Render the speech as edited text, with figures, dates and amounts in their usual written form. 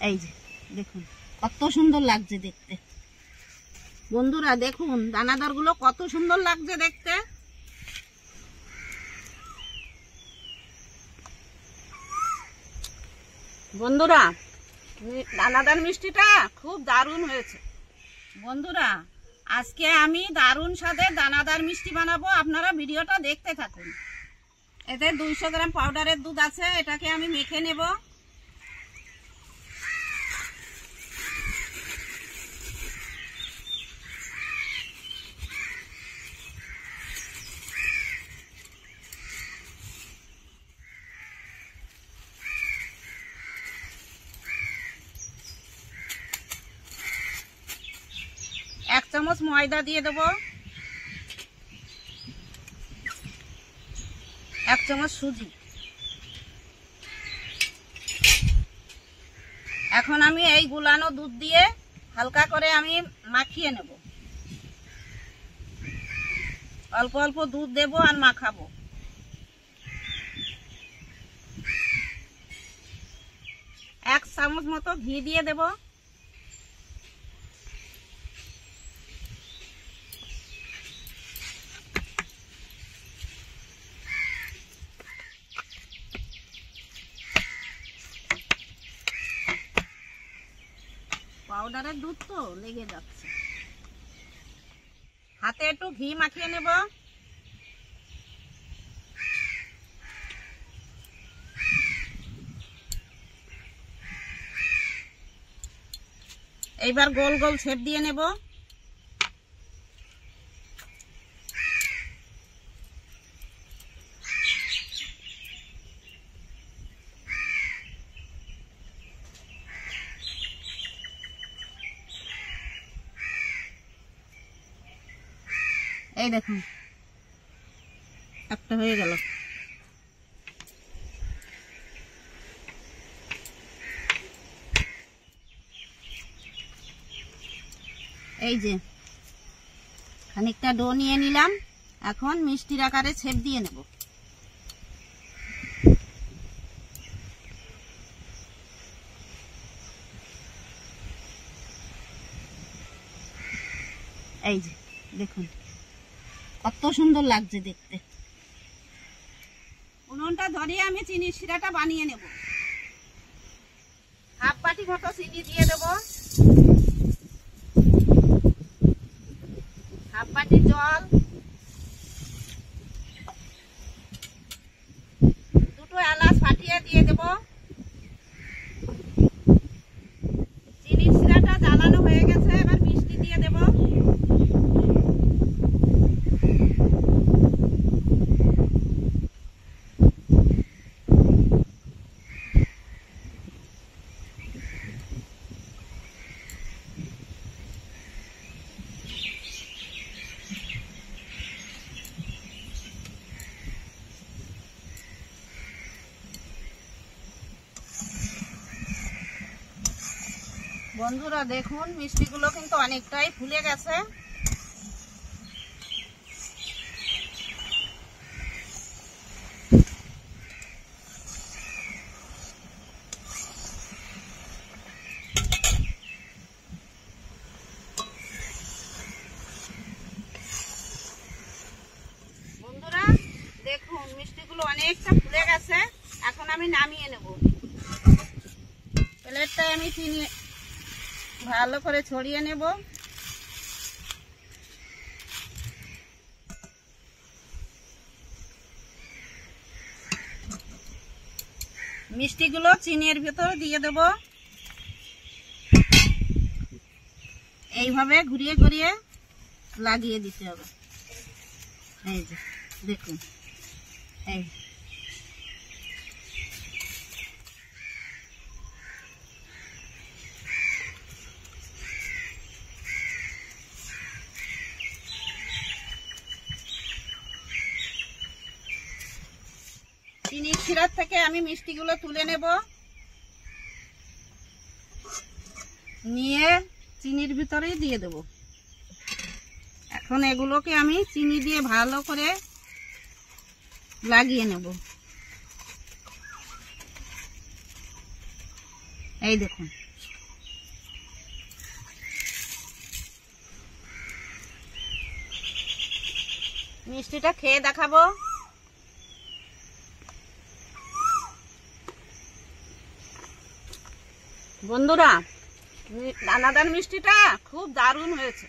এই যে দেখুন কত সুন্দর লাগছে দেখতে। বন্ধুরা দেখুন দানাদারগুলো কত সুন্দর লাগছে দেখতে। বন্ধুরা দানাদার মিষ্টিটা খুব দারুণ হয়েছে। বন্ধুরা আজকে আমি দারুণ স্বাদের দানাদার মিষ্টি বানাবো, আপনারা ভিডিওটা দেখতে থাকুন। এতে 200 গ্রাম পাউডারের দুধ আছে, এটাকে আমি মেখে নেব। এক চামচ ময়দা দিয়ে দেব, 1 চামচ সুজি। এখন আমি এই গুলানো দুধ দিয়ে হালকা করে আমি মাখিয়ে নেব। অল্প অল্প দুধ দেব আর মাখাবো। এক চামচ মতো ঘি দিয়ে দেব। পাউডারের দুধ তো লেগে যাচ্ছে, হাতে একটু ঘি মাখিয়ে নেব। এইবার গোল গোল শেপ দিয়ে নেব। এই দেখুন একটা হয়ে গেল। এই যে খানিকটা ডো নিয়ে নিলাম, এখন মিষ্টির আকারে শেপ দিয়ে নেব। এই যে দেখুন কত সুন্দর লাগছে দেখতে। উনুনটা ধরিয়ে আমি চিনির শিরাটা বানিয়ে নেব। হাফ বাটি মতো চিনি দিয়ে দেব, হাফ বাটি জল, 2টো এলাচ ফাটিয়ে দিয়ে দেব। চিনির শিরাটা জ্বালানো হয়ে গেছে, এবার মিষ্টি দিয়ে দেব। বন্ধুরা দেখুন মিষ্টিগুলো কিন্তু অনেকটাই ফুলে গেছে। বন্ধুরা দেখুন মিষ্টিগুলো অনেকটা ফুলে গেছে, এখন আমি নামিয়ে নেব। প্লেটটায় আমি চিনি ভালো করে ছড়িয়ে নেব। মিষ্টিগুলো চিনির ভেতর দিয়ে দেব। এইভাবে ঘুরিয়ে ঘুরিয়ে লাগিয়ে দিতে হবে। এই যে দেখুন এই চিনির শিরার থেকে আমি মিষ্টিগুলো তুলে নেব, নিয়ে চিনির ভিতরেই দিয়ে দেব। এখন এগুলোকে আমি চিনি দিয়ে ভালো করে লাগিয়ে নেব। এই দেখুন মিষ্টিটা খেয়ে দেখাবো। বন্ধুরা, দানাদার মিষ্টিটা খুব দারুণ হয়েছে।